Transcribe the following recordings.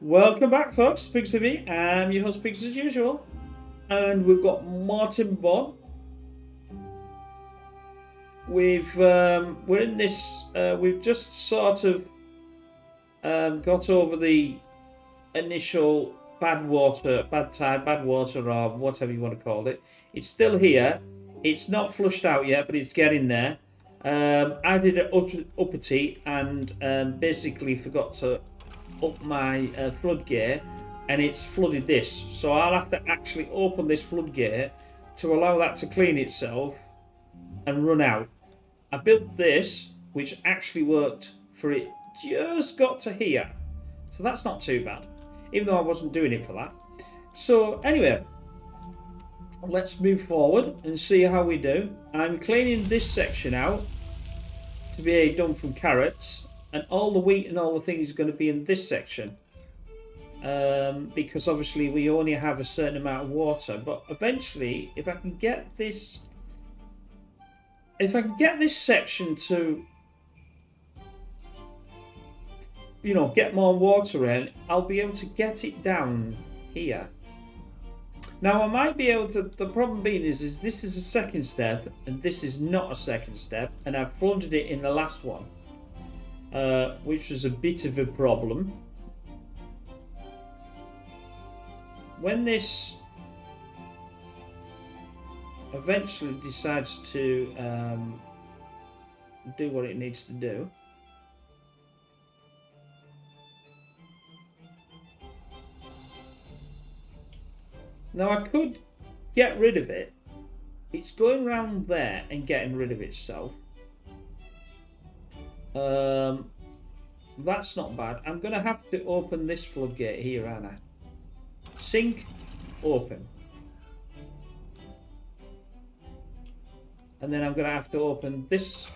Welcome back, folks. Pigz TV. I'm your host, Pigz, as usual. And we've got Timberborn. We're in this. We've just sort of got over the initial bad tide, bad water, or whatever you want to call it. It's still here. It's not flushed out yet, but it's getting there. I did an uppity and basically forgot to up my floodgate, and it's flooded this. So I'll have to actually open this floodgate to allow that to clean itself and run out. I built this, which actually worked for it. Just got to here, so that's not too bad, even though I wasn't doing it for that. So anyway, let's move forward and see how we do. I'm cleaning this section out to be done from carrots, and all the wheat and all the things are going to be in this section, because obviously we only have a certain amount of water. But eventually, if I can get this section to get more water in, I'll be able to get it down here. Now I might be able to. The problem being is this is a second step and this is not a second step, and I've flooded it in the last one, which was a bit of a problem. When this eventually decides to do what it needs to do, now I could get rid of it. It's going around there and getting rid of itself. That's not bad. I'm going to have to open this floodgate here, aren't I? Sink, open. And then I'm going to have to open this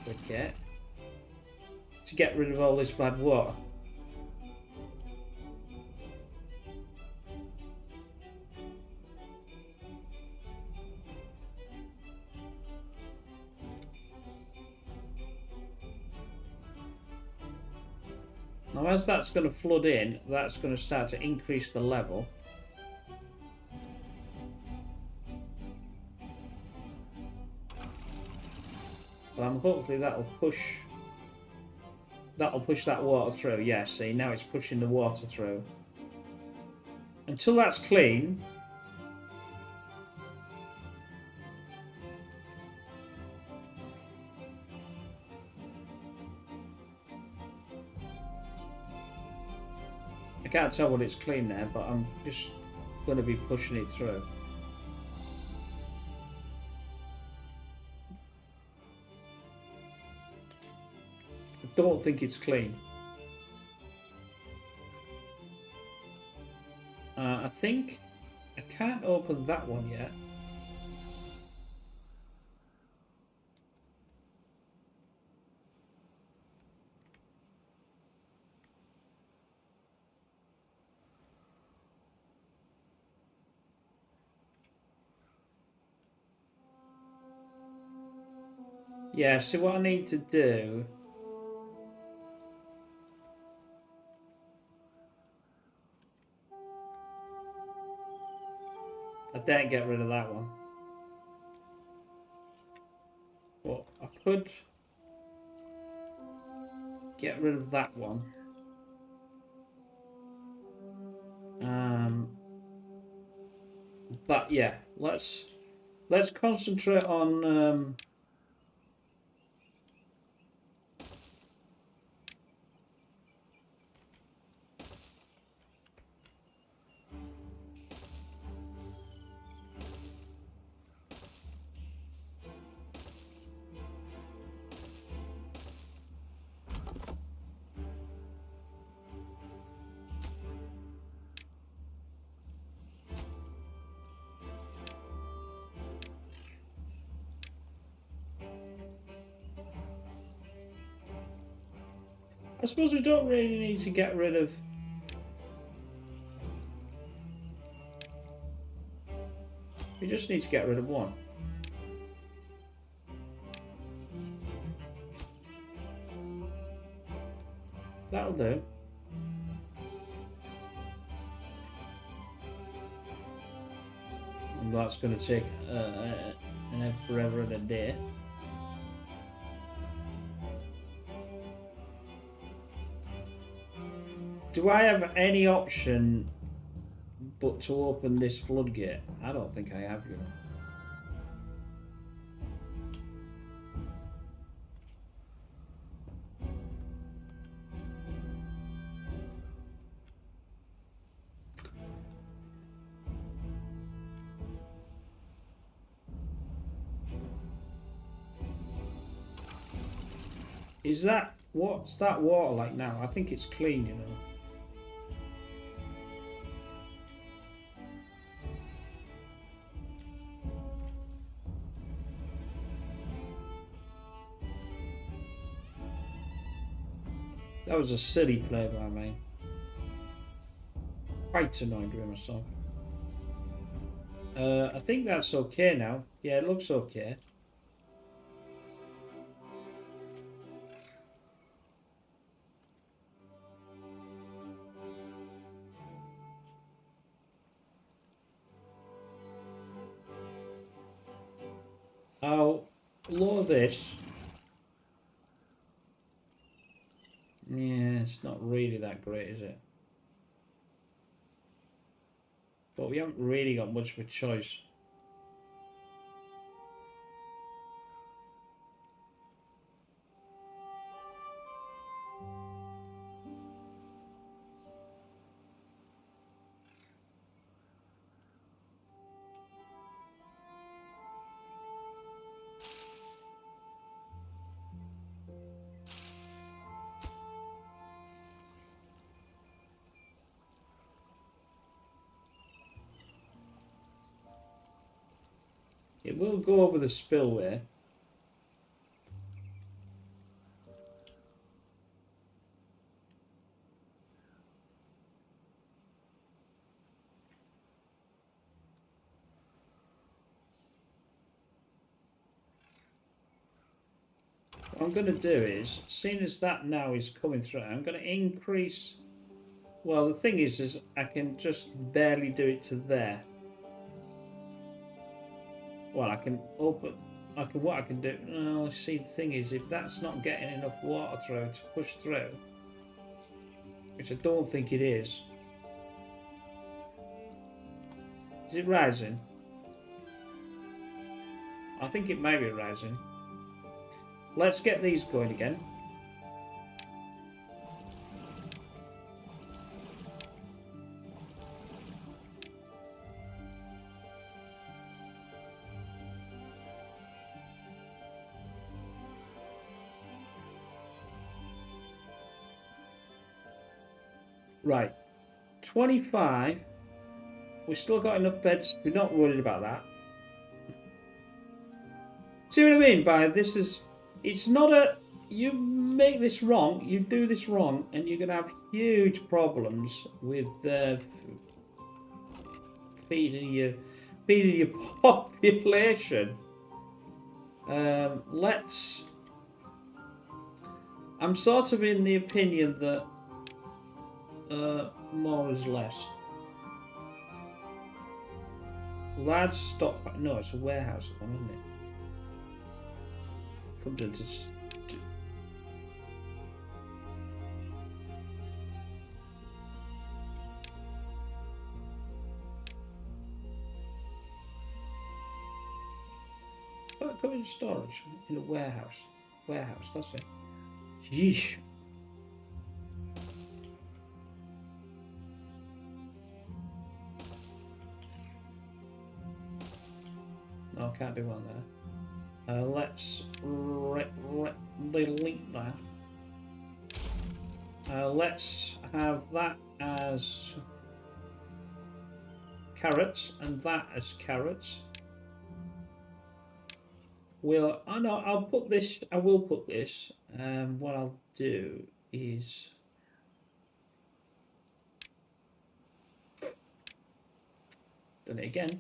floodgate to get rid of all this bad water. Now as that's going to flood in, that's going to start to increase the level. But hopefully that'll push that water through. Yeah, see, now it's pushing the water through. Until that's clean, I can't tell when it's clean there, but I'm just going to be pushing it through. I don't think it's clean. I think I can't open that one yet. Yeah, so what I need to do... I didn't get rid of that one. But I could get rid of that one. But yeah, let's concentrate on I suppose we don't really need to get rid of... We just need to get rid of one. That'll do. And that's going to take forever and a day. Do I have any option but to open this floodgate? I don't think I have, you know. Is that... What's that water like now? I think it's clean, you know. That was a silly play by me. Quite annoyed with myself. I think that's okay now. Yeah, it looks okay. I'll lower this. Yeah, it's not really that great, is it? But we haven't really got much of a choice. It will go over the spillway. What I'm going to do is, seeing as that now is coming through, I'm going to increase... Well, the thing is I can just barely do it to there. Well, I can open... what I can do... Oh, see, the thing is, if that's not getting enough water through to push through, which I don't think it is. Is it rising? I think it may be rising. Let's get these going again. Right. 25. We've still got enough beds. We're not worried about that. See what I mean by this is... It's not a... You make this wrong, you do this wrong, and you're going to have huge problems with feeding your population. Let's... I'm sort of in the opinion that more is less. Large stock... No, it's a warehouse one, isn't it? Comes into... Come into storage in a warehouse. Warehouse, that's it. Yeesh. No, I can't do one there. Let's delete that. Let's have that as carrots and that as carrots. Well, I know I'll put this. I will put this. What I'll do is done it again.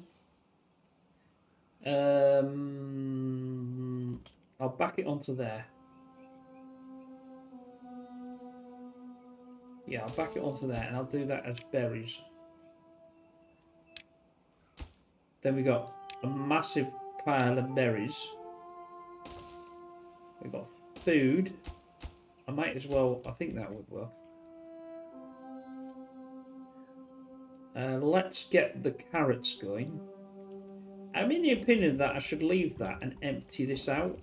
I'll back it onto there. Yeah, I'll back it onto there, and I'll do that as berries. Then we got a massive pile of berries. We got food. I might as well. I think that would work. Let's get the carrots going. I'm in the opinion that I should leave that and empty this out.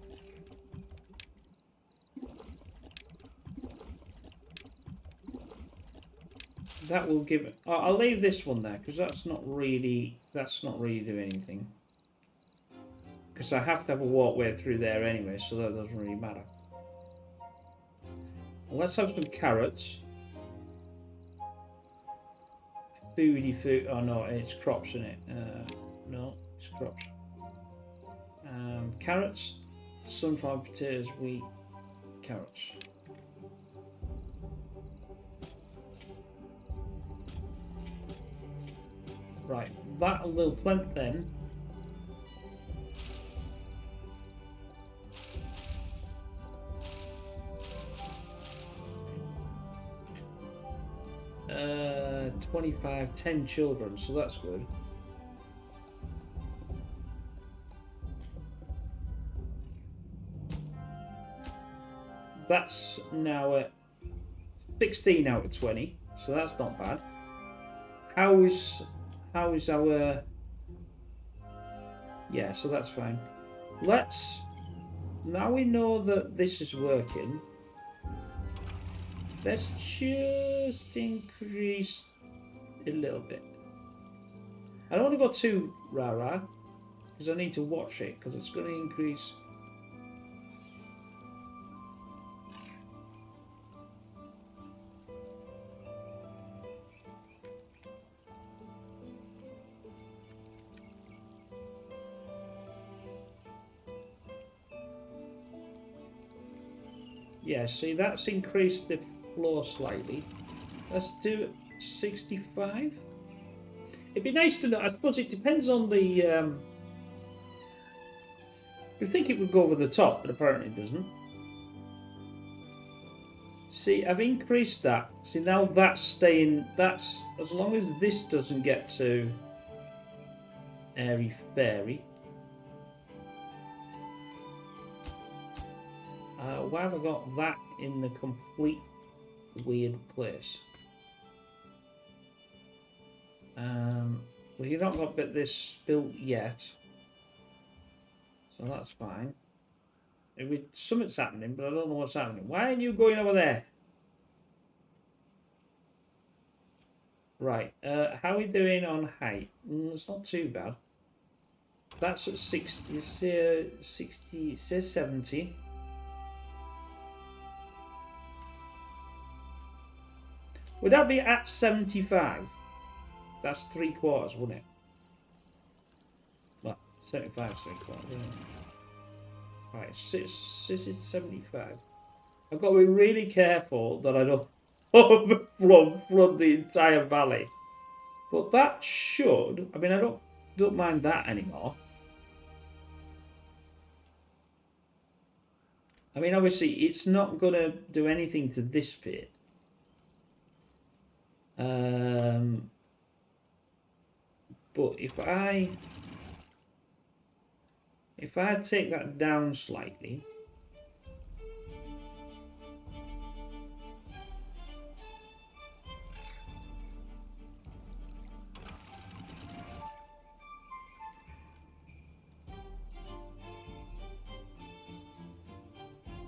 That will give it. I'll leave this one there because that's not really doing anything. Because I have to have a walkway through there anyway, so that doesn't really matter. Let's have some carrots. Foodie food. Oh no, it's crops in it. No, it's crops. Carrots, sunflower, potatoes, wheat, carrots. Right, that will plant then. Uh, 25, 10 children, so that's good. That's now at 16 out of 20, so that's not bad. How is our... Yeah, so that's fine. Let's... Now we know that this is working, let's just increase a little bit. I don't want to go too rah-rah, because I need to watch it, because it's going to increase... Yeah, see, that's increased the floor slightly. Let's do 65. It'd be nice to know. I suppose it depends on the... I think it would go over the top, but apparently it doesn't. See, I've increased that. See, now that's staying... That's... As long as this doesn't get to... airy-fairy. Why have I got that in the complete weird place? Well, you've not got this built yet, so that's fine. Something's happening, but I don't know what's happening. Why aren't you going over there? Right, how are we doing on height? It's not too bad. That's at 60, 60, it says 70. Would that be at 75? That's 3/4, wouldn't it? Well, 75 is 3/4. Yeah. Right, this is 75. I've got to be really careful that I don't flood the entire valley. But that should... I mean, I don't mind that anymore. I mean, obviously, it's not going to do anything to this bit. But if I take that down slightly,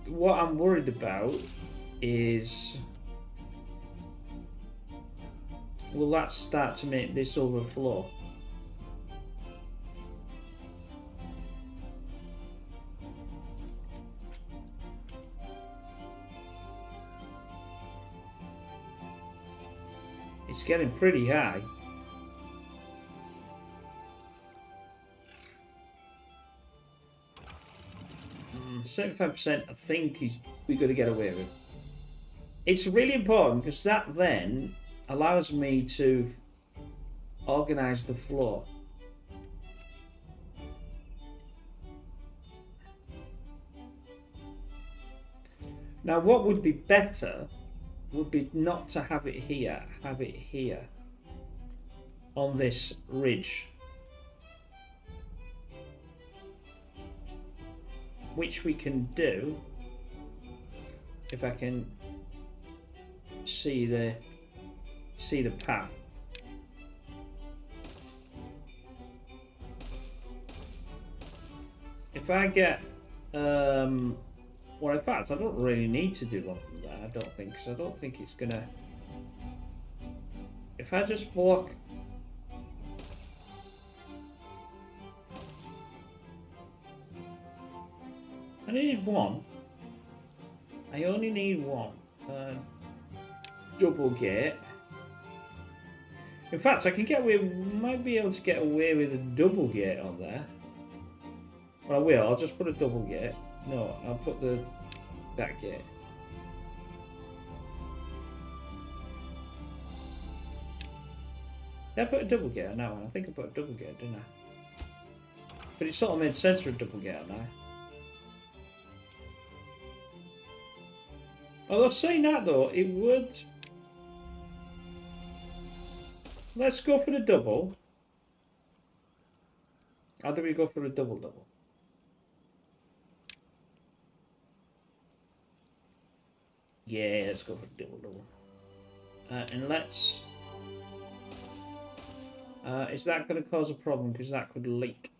what I'm worried about is, will that start to make this overflow? It's getting pretty high. Mm, 75% I think we're going to get away with. It's really important because that then allows me to organize the floor. Now what would be better would be not to have it here, have it here on this ridge. which we can do if I can see the path. If I get well, in fact, I don't really need to do one from there. I don't think, because I don't think it's gonna. If I just block. I need one. I only need one. Double gate. In fact, I can get away. Might be able to get away with a double gate on there. Well, I will. I'll just put a double gate. No, I'll put that gate. Did I put a double gate on that one? I think I put a double gate, didn't I? But it sort of made sense for a double gate on there. Although saying that though, it would. Let's go for the double. How do we go for a double? Yeah, let's go for a double. And let's. Is that going to cause a problem? Because that could leak.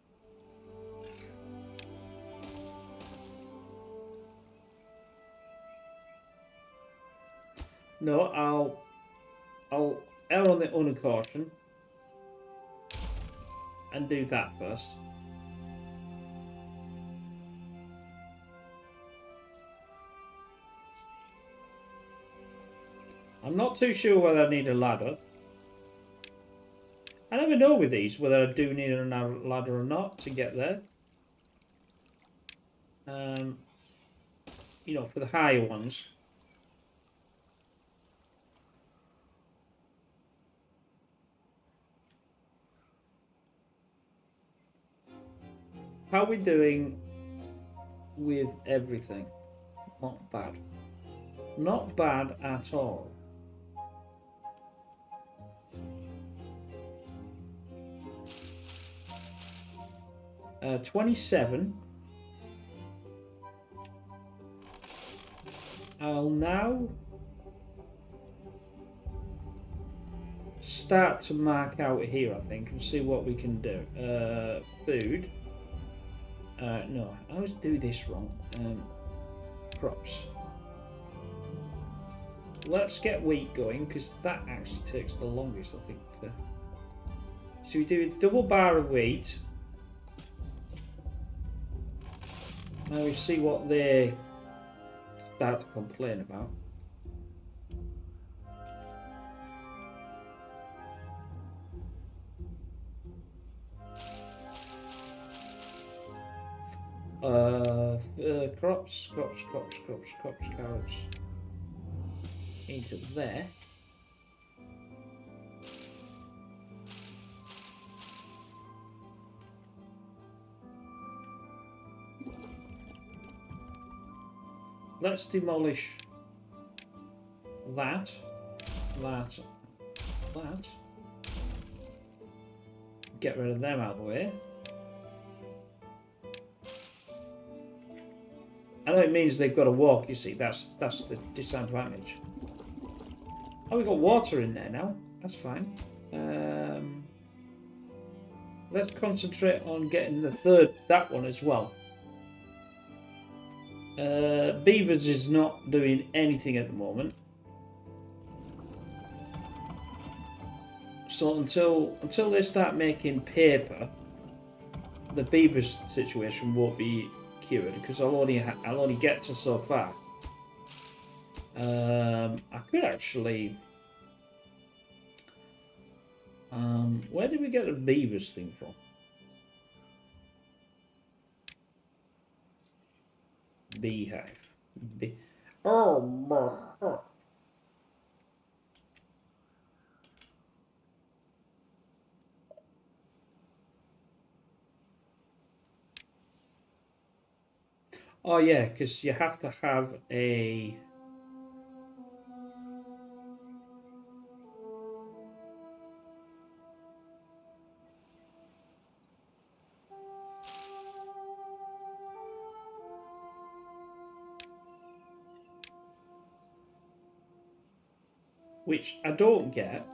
No, I'll err on the uncaution and do that first. I'm not too sure whether I need a ladder. I never know with these whether I do need a ladder or not to get there. You know, for the higher ones. How are we doing with everything? Not bad. Not bad at all. 27. I'll now start to mark out here, I think, and see what we can do. Food. No, I always do this wrong. Crops. Let's get wheat going, because that actually takes the longest, I think. So we do a double bar of wheat. Now we see what they start to complain about. Crops, carrots. Into there. Let's demolish that. Get rid of them out of the way. I know it means they've got to walk, you see, that's the disadvantage. Oh, we got water in there now. That's fine. Let's concentrate on getting that one as well. Beavers is not doing anything at the moment. So until they start making paper, the beavers situation won't be cured, because I'll only get to so far. I could actually. Where did we get the beavers thing from? Beehive. Oh. Oh yeah, because you have to have a. which I don't get.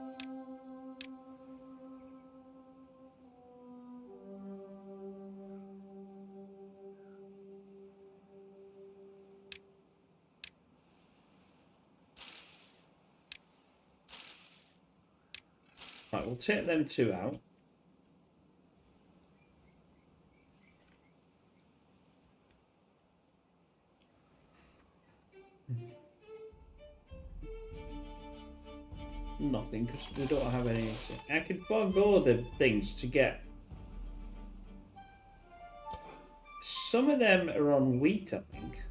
Right, we'll take them two out. Nothing, because we don't have anything. I could forego the things to get. Some of them are on wheat, I think.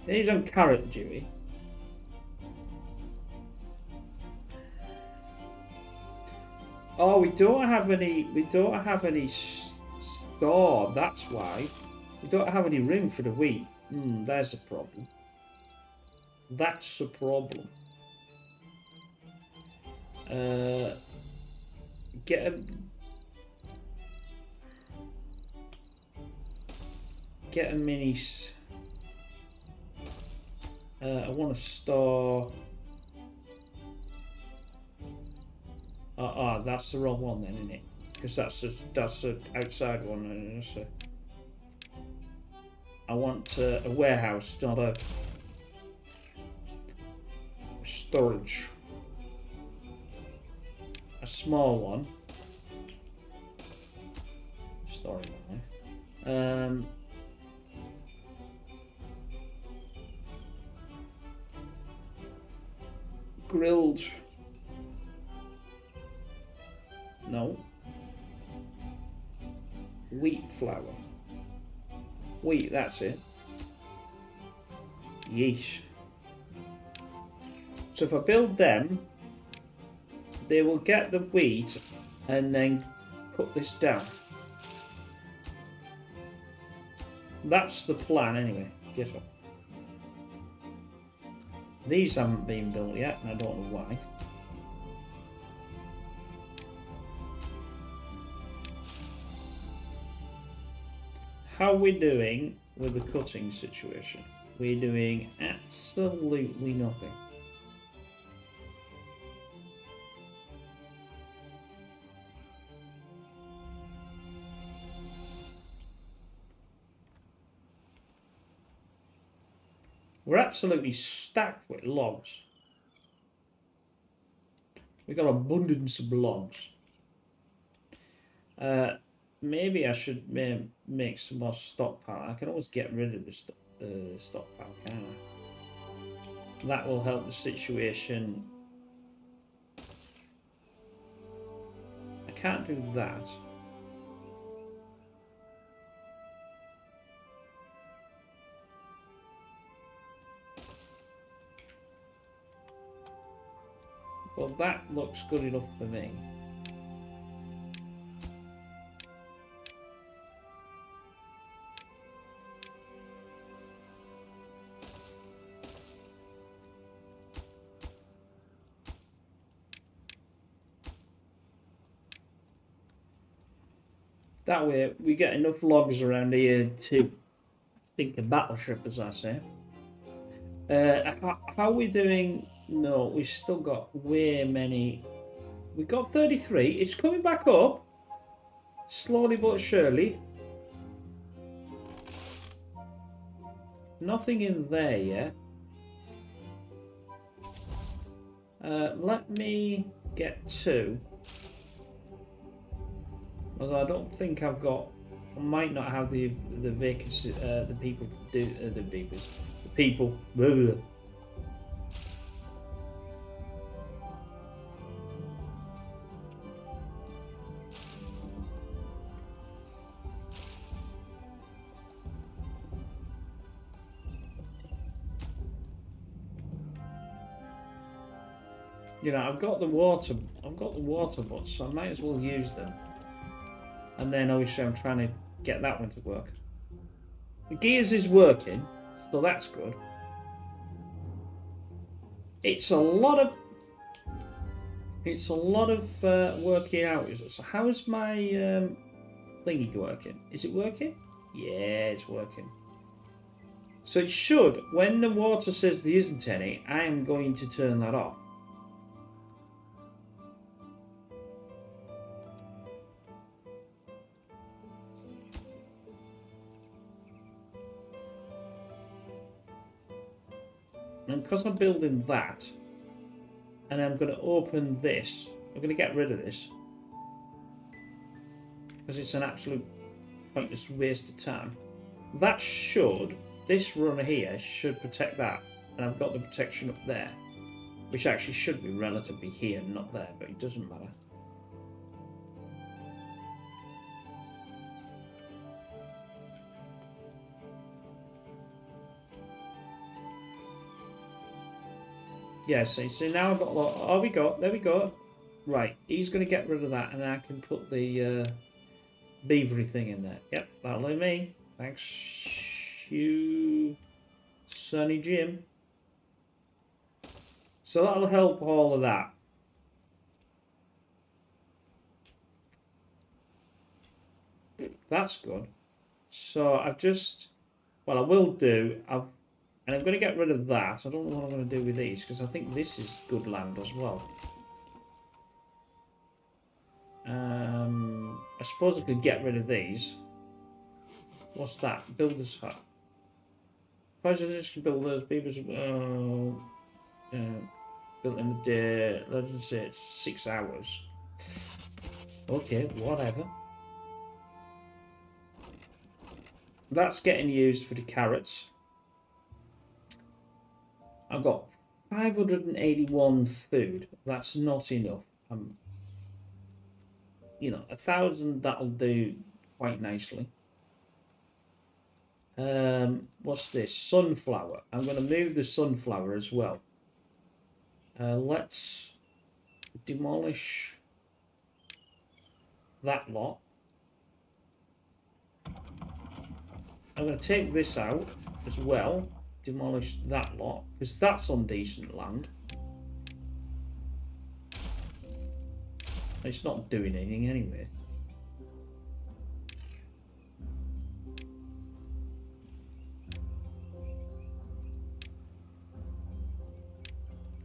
These on carrot, Dewey. Oh, we don't have any. We don't have any store. That's why we don't have any room for the wheat. There's a problem. That's a problem. Get a mini. I want to store. That's the wrong one then, isn't it? Because that's the outside one. I want a warehouse, not a storage. A small one. Storage one. Grilled. No. Wheat flour. Wheat, that's it. Yeesh. So if I build them, they will get the wheat and then put this down. That's the plan anyway. Guess what? These haven't been built yet, and I don't know why. How are we doing with the cutting situation? We're doing absolutely nothing. We're absolutely stacked with logs. We've got abundance of logs. Maybe I should make some more stockpile. I can always get rid of this stockpile, can't I? That will help the situation. I can't do that. Well, that looks good enough for me. That way, we get enough logs around here to sink a battleship, as I say. How are we doing? No, we've still got way many. We got 33. It's coming back up, slowly but surely. Nothing in there yet. Let me get 2. Although I don't think I've got. I might not have the vacancy. The people to do the people. Blah, blah, blah. You know, I've got the water butts, so I might as well use them. And then obviously I'm trying to get that one to work. The gears is working, so that's good. It's a lot of It's a lot of working out. So how is my thingy working? Is it working? Yeah, it's working. So it should, when the water says there isn't any, I am going to turn that off. And because I'm building that, and I'm going to open this, I'm going to get rid of this. Because it's an absolute pointless waste of time. That should, this run here should protect that. And I've got the protection up there. Which actually should be relatively here, not there, but it doesn't matter. Yeah, see now I've got a lot. Oh, there we go. Right, he's going to get rid of that, and I can put the beavery thing in there. Yep, that'll do me. Thanks, you, Sonny Jim. So that'll help all of that. That's good. So I've just, well, I will do. And I'm going to get rid of that. I don't know what I'm going to do with these because I think this is good land as well. I suppose I could get rid of these. What's that? Builder's hut. Presidential builders, beavers. Built in the day. Let's just say it's 6 hours. Okay, whatever. That's getting used for the carrots. I've got 581 food. That's not enough. You know, 1,000 that'll do quite nicely. What's this? Sunflower. I'm going to move the sunflower as well. Let's demolish that lot. I'm going to take this out as well. Demolish that lot because that's on decent land. It's not doing anything anyway.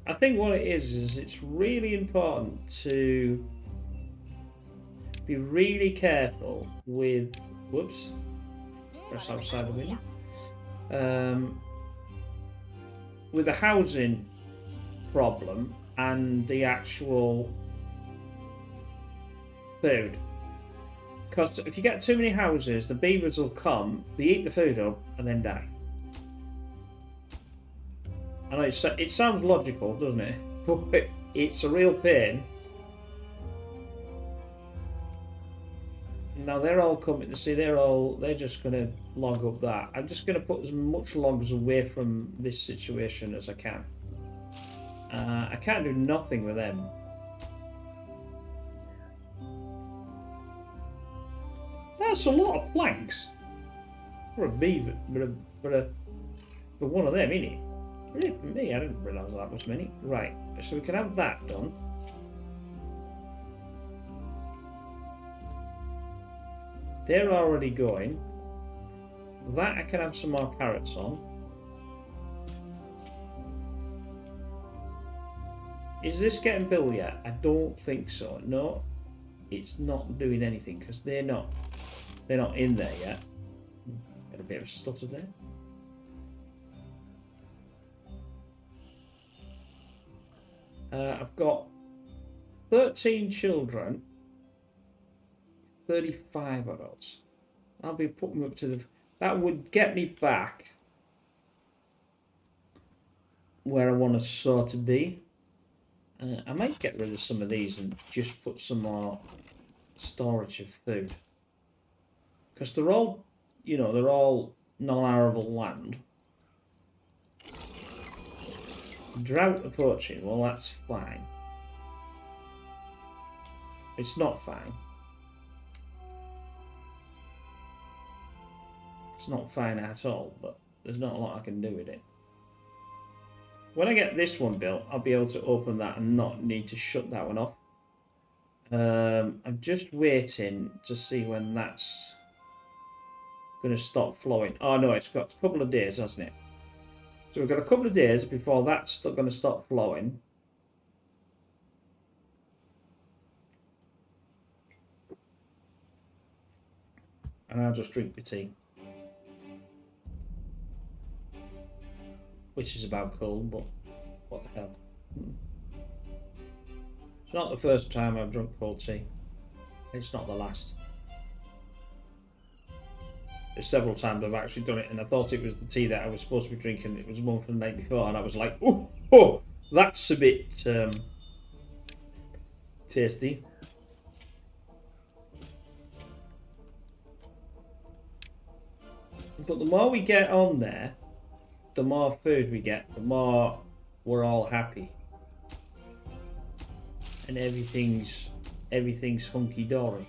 I think what it is it's really important to be really careful with, whoops, press outside the window, with the housing problem and the actual food. Because if you get too many houses, the beavers will come, they eat the food up, and then die. I know it sounds logical, doesn't it? But it's a real pain. Now they're all coming to see. They're just going to log up that. I'm just going to put as much logs away from this situation as I can. I can't do nothing with them. That's a lot of planks for a beaver, but one of them, isn't it? Really, for me, I didn't realise that was many. Right, so we can have that done. They're already going. That I can have some more carrots on. Is this getting built yet? I don't think so. No, it's not doing anything because they're not in there yet. Got a bit of a stutter there. I've got 13 children, 35 adults. I'll be putting them up to the... That would get me back where I want to sort of be. I might get rid of some of these and just put some more storage of food. Because they're all, you know, they're all non-arable land. Drought approaching, well that's fine. It's not fine. It's not fine at all, but there's not a lot I can do with it. when I get this one built, I'll be able to open that and not need to shut that one off. I'm just waiting to see when that's going to stop flowing. Oh no, it's got a couple of days, hasn't it? So we've got a couple of days before that's going to stop flowing. And I'll just drink the tea. Which is about cold, but what the hell. It's not the first time I've drunk cold tea. It's not the last. There's several times I've actually done it, and I thought it was the tea that I was supposed to be drinking. It was one from the night before, and I was like, oh, that's a bit tasty. But the more we get on there, the more food we get, the more we're all happy. And everything's hunky-dory.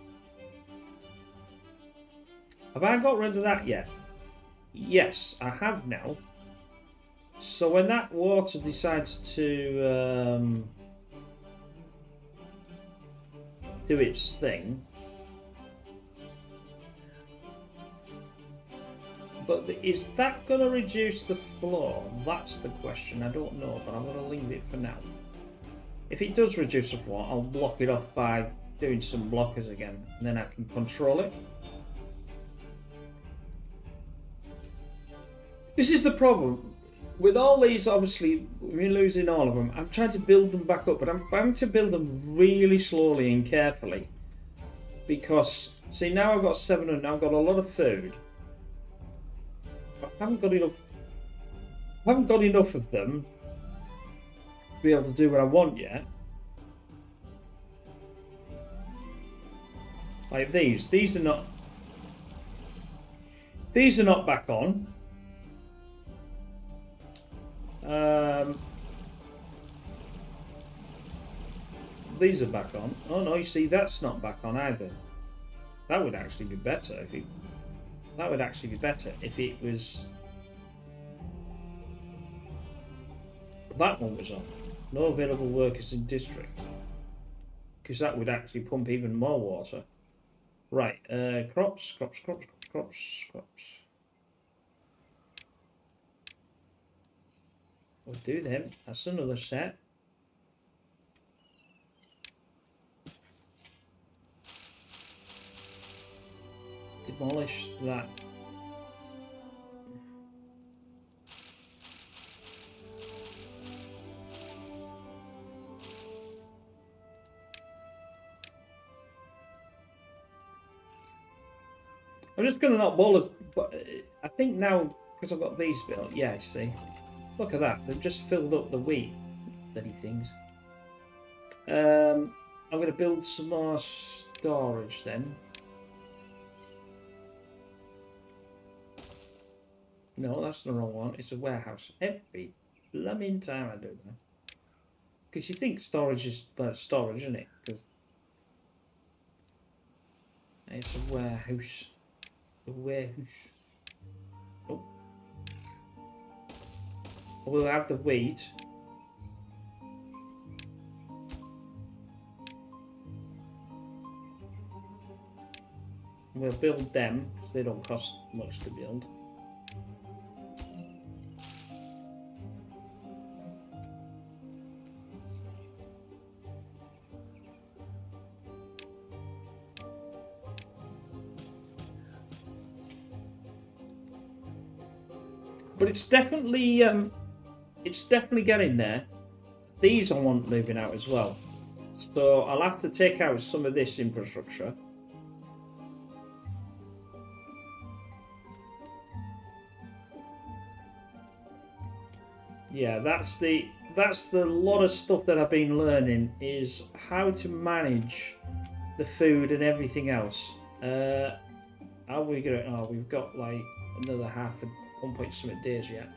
Have I got rid of that yet? Yes, I have now. So when that water decides to do its thing, but is that going to reduce the flow? That's the question. I don't know, but I'm going to leave it for now. If it does reduce the flow, I'll block it off by doing some blockers again, and then I can control it. This is the problem. With all these, obviously, we're losing all of them. I'm trying to build them back up, but I'm having to build them really slowly and carefully. Because, see, now I've got 700, I've got a lot of food. I haven't got enough of them to be able to do what I want yet. Like these are not back on. These are back on. Oh no, you see that's not back on either. That would actually be better if it was that one was on. No available workers in district. Because that would actually pump even more water. Right, crops. We'll do them. That's another set. Demolish that. I'm just going to not bother, but I think now, because I've got these built, yeah, you see. Look at that, they've just filled up the wheat. Bloody things. I'm going to build some more storage then. No, that's the wrong one. It's a warehouse. Every blooming time I do that. Because you think storage is storage, isn't it? Because it's a warehouse. A warehouse. Oh. We'll have the wheat. We'll build them, because they don't cost much to build. But it's definitely getting there. These I want moving out as well. So I'll have to take out some of this infrastructure. Yeah, that's the lot of stuff that I've been learning is how to manage the food and everything else. How are we gonna? Oh, we've got like another half a 1 point something days yet.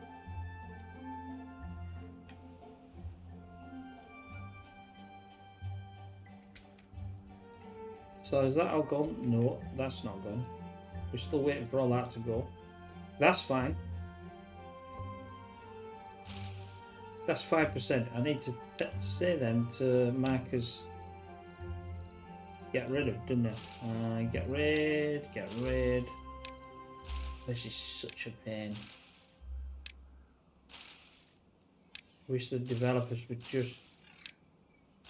So is that all gone? No, that's not gone. We're still waiting for all that to go. That's fine. That's 5%. I need to say them to mark as get rid of, didn't I? Get rid. This is such a pain. Wish the developers would just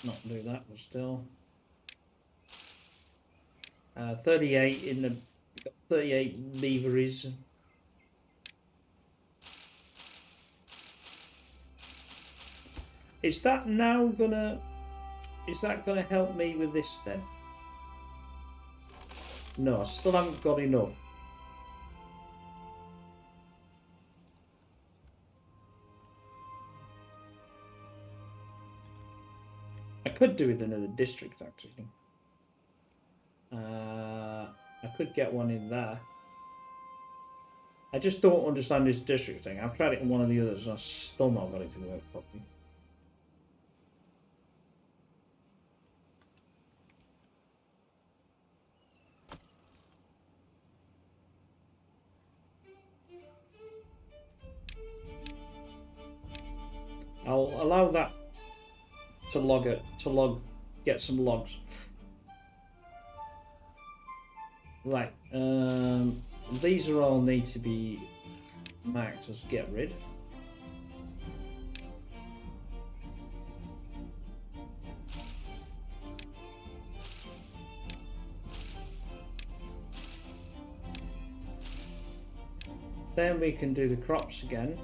not do that, but still. 38 in the 38 leveries. Is that now gonna? Is that gonna help me with this then? No, I still haven't got enough. I could do with another district actually. I could get one in there. I just don't understand this district thing. I've tried it in one of the others and I've still not got it to work properly. I'll allow that to log it, get some logs. Right, these are all need to be marked as get rid. Then we can do the crops again.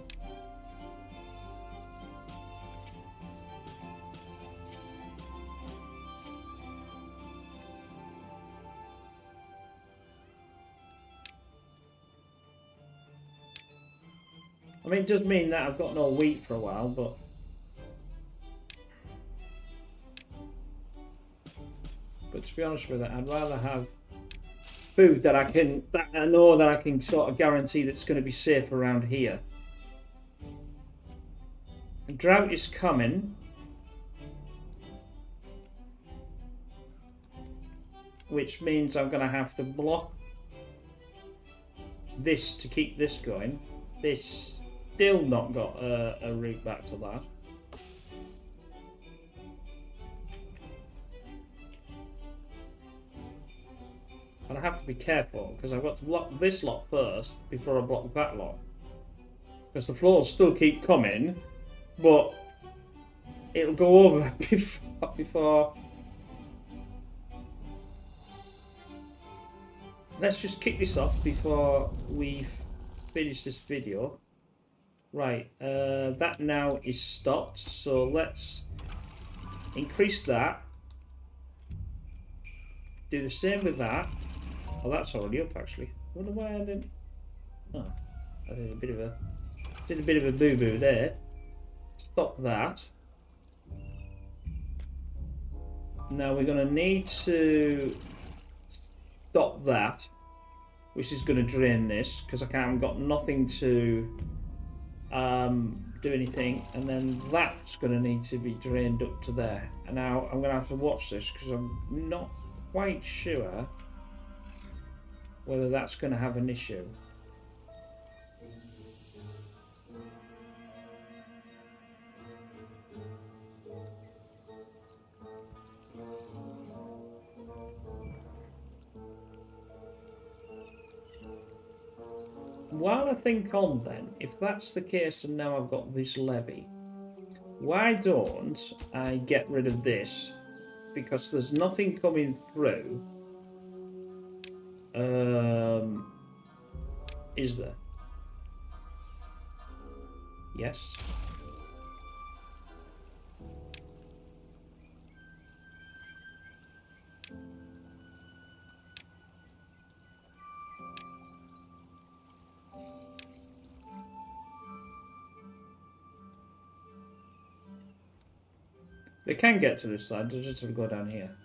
I mean, it does mean that I've got no wheat for a while, but to be honest with it, I'd rather have food that I know that I can sort of guarantee that's going to be safe around here. A drought is coming, which means I'm going to have to block this to keep this going. This still not got a route back to that. And I have to be careful because I've got to block this lot first before I block that lot. Because the floors still keep coming, but it'll go over before. Let's just kick this off before we finish this video. Right, that now is stopped, so let's increase that. Do the same with that. Oh, that's already up actually. I wonder why I didn't. Oh, I did a bit of a boo-boo there. Stop that. Now we're going to need to stop that, which is going to drain this because I haven't got nothing to do anything, and then that's going to need to be drained up to there. And now I'm going to have to watch this because I'm not quite sure whether that's going to have an issue. While I think on then, if that's the case and now I've got this levy, why don't I get rid of this? Because there's nothing coming through. Is there? Yes. They can get to this side, they just have to go down here.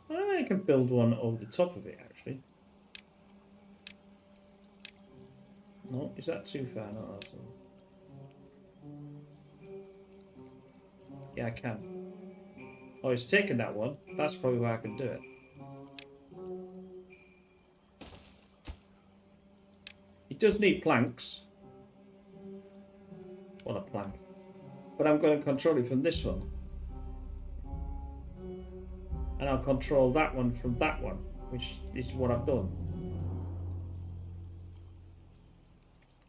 I can build one over the top of it, actually. No, is that too far? No, that's not. Yeah, I can. Oh, it's taken that one. That's probably why I can do it. does need planks. What a plank. But I'm going to control it from this one. And I'll control that one from that one, which is what I've done.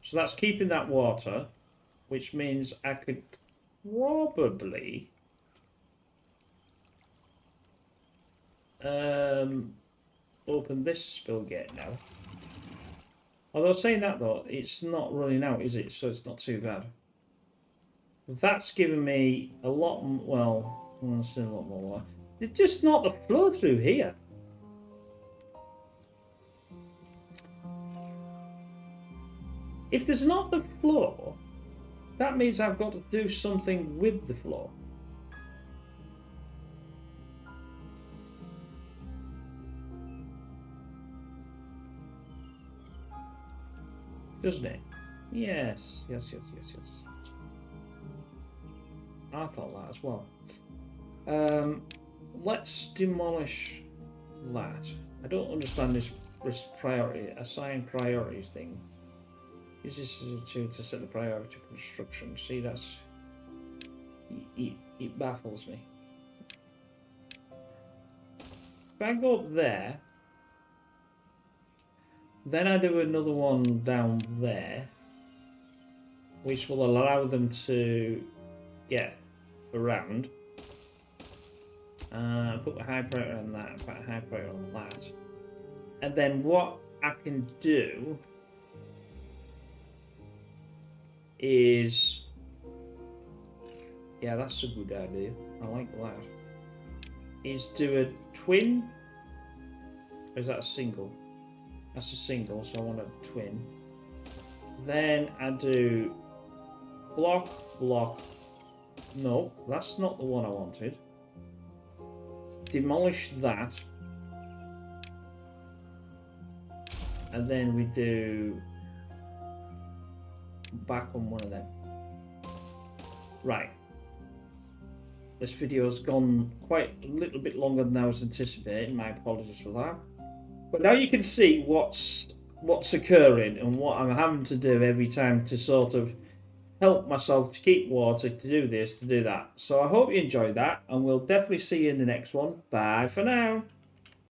So that's keeping that water, which means I could probably open this spill gate now. Although saying that though, it's not running out, is it? So it's not too bad. That's given me a lot, well, still a lot more. It's just not the flow through here. If there's not the flow, that means I've got to do something with the flow. Doesn't it? Yes. I thought that as well. Let's demolish that. I don't understand this priority, assign priorities thing. Use this as a tool to set the priority of construction. See, that's... It baffles me. If I go up there, then I do another one down there, which will allow them to get around. Put a high priority on that, put a high priority on that. And then what I can do is... Yeah, that's a good idea. I like that. Is do a twin. Or is that a single? That's a single, so I want a twin. Then I do block. No, that's not the one I wanted. Demolish that. And then we do back on one of them. Right. This video's gone quite a little bit longer than I was anticipating. My apologies for that. But now you can see what's occurring and what I'm having to do every time to sort of help myself to keep water, to do this, to do that. So I hope you enjoyed that, and we'll definitely see you in the next one. Bye for now.